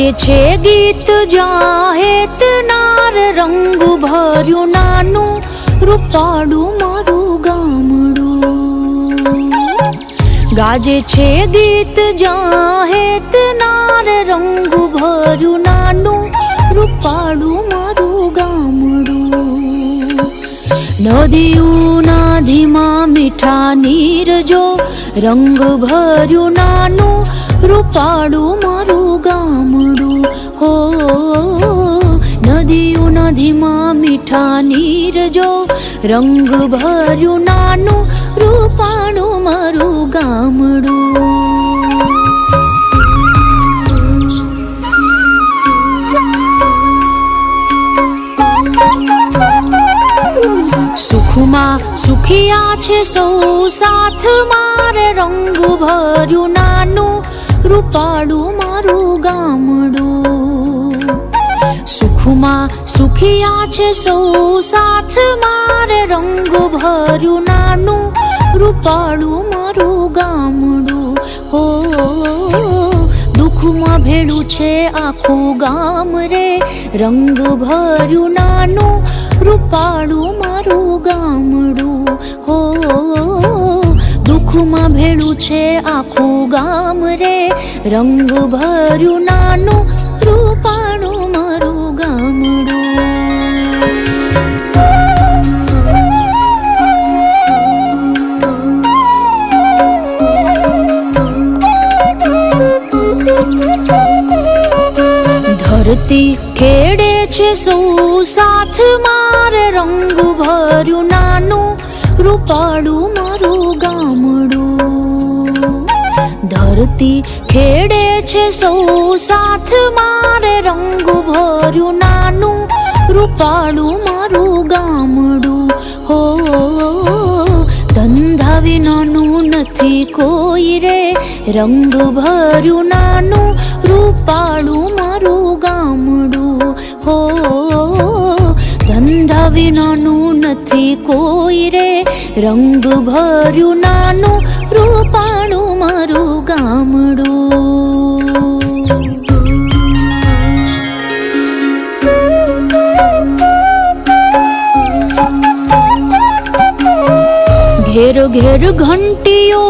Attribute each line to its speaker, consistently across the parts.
Speaker 1: ગાજે છે ગીત જાહેત નાર રંગ ભર્યું નાનું રૂપાળું મારું ગામડું. ગાજે છે ગીત જાહેત નાર રંગ ભર્યું નાનું રૂપાળું મારું ગામડું. નદીઓના ધીમા મીઠા નીર જો રંગ ભર્યું નાનું રૂપાળું મારું ગામડું. હો નદીઓના ધીમા મીઠા નીર જો રંગ ભર્યું નાનું રૂપાળું મારું ગામડું. સુખમાં સુખિયા છે સૌ સાથ મારે રંગ ભર્યું નાનું રૂપાળું મારું ગામડું. સુખમાં સુખિયા છે સૌ સાથ મારે રંગ ભર્યું નાનું રૂપાળું મારું ગામડું. હો દુઃખમાં ભેળું છે આખું ગામ રે રંગ ભર્યું નાનું રૂપાળું મારું ગામડું. હો દુઃખમાં ભેળું છે આખું ગામ રે રંગ ભર્યું નાનું રૂપાળું મારું ગામડું. ધરતી ખેડે છે સૌ સાથ મારે રંગ ભર્યું નાનું રૂપાળું મારું ગામડું. ધરતી ખેડે છે સૌ સાથ મારે રંગ ભર્યું નાનું રૂપાળું મારું ગામડું. હો ધંધા વિનાનું નથી કોઈ રે રંગ ભર્યું નાનું રૂપાળું મારું ગામડું. હો ધંધા વિનાનું નથી કોઈ રે રંગ ભર્યું નાનું રૂપાળું મારું ગામડું. ઘેર ઘેર ઘંટીઓ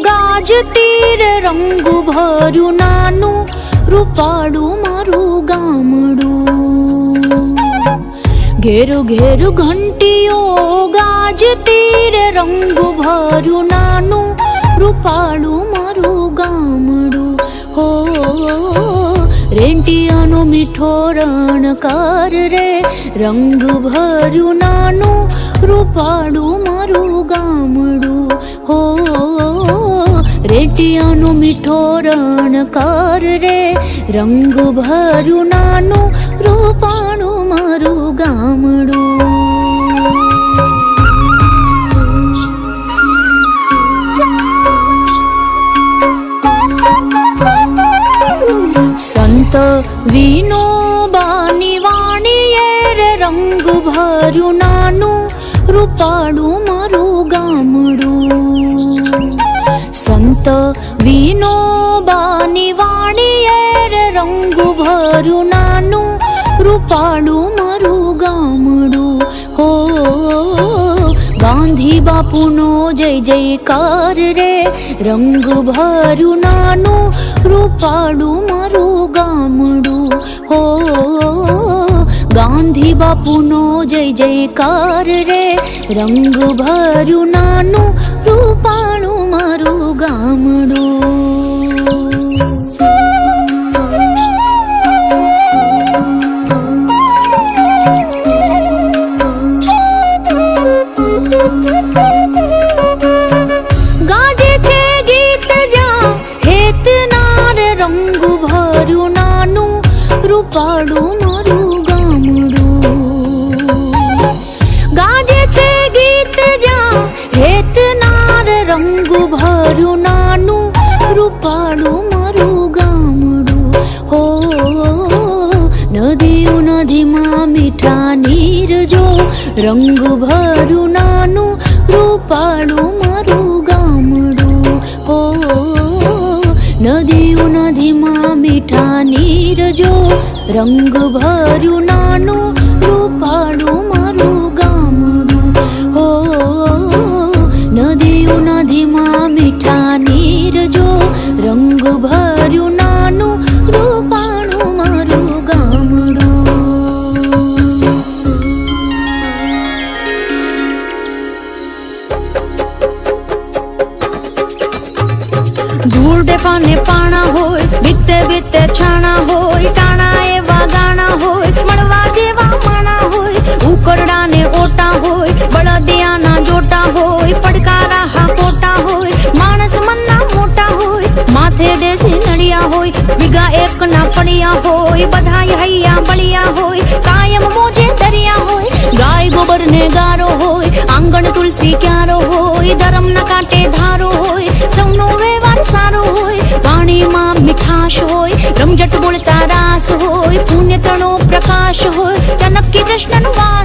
Speaker 1: ગાજતી રે રંગ ભર્યું નાનું રૂપાળું મારું ગામડું. ઘેર ઘેર ઘંટીઓ ગાજતી રે રંગ ભર્યું નાનું રૂપાળું મારું ગામડું. હો રેંટિયાનો મીઠો રણકાર રે રંગ ભર્યું નાનું રૂપાળું મારું ગામડું. હો રેંટિયાનો મીઠો રણકાર રે રંગ ભર્યું નાનું રૂપાળું મારું ગામડું. સંત વિનોબાની વાણીએ રે રંગ ભર્યું નાનું રૂપાળું મારું ગામડું. સંત વિનોબાની વાણીએ રે રંગ ભર્યું નાનું રૂપાળું મારું ગામડું. હો ગાંધી બાપુનો જય જયકાર રે રંગ ભર્યું નાનું રૂપાળું મારું ગામડું. હો ગાંધી બાપુનો જય જયકાર રે રંગ ભર્યું નાનું રૂપાળું મારું ગામડું. ગાજે છે ગીત જાહેત નાર રંગ ભર્યું નાનું રૂપાળું મારું ગામડું. ગાજે છે ગીત જાહેત નાર રંગ ભર્યું નાનું રૂપાળું મારું ગામડું. હો નદીઓના ધીમા મીઠા નીર જો રંગ ભર્યું નાનું રૂપાળું મારું ગામડું. હો નદીઓના ધીમા મીઠા નીરજો રંગ ભર્યું નાનું રૂપાળું મારું ગામડું હો નદીઓ નદીમાં મીઠા નીરજો રંગ ભર્યું નાનું રૂપાળું મારું ગામડું ધૂળ ડેફાને પાણા હોય બીતે બીતે છાણા હોય ટાણા એવા ગાણા હોય મળવા જેવા માણા હોય ઉકરડાને ઓટા હોય બળદિયાના જોટા હોય પડકારા હા પોટા હોય માણસ મનના મોટા હોય માથે દેશી નડિયા હોય વીઘા એકના ફળિયા હોય બધાય હૈયા બળિયા હોય કાયમ મોજે દરિયા હોય ગાય ગોબર ને ગારો હોય આંગણ તુલસી ક્યારો હોય ધર્મના કાંટે ધારો હોય સૌનો વ્યવહાર સારો હોય પાણીમાં મીઠાશ હોય રમઝટ બોલતા રાસ હોય પુણ્ય તણો પ્રકાશ હોય ત્યાં નક્કી કૃષ્ણનું વાસ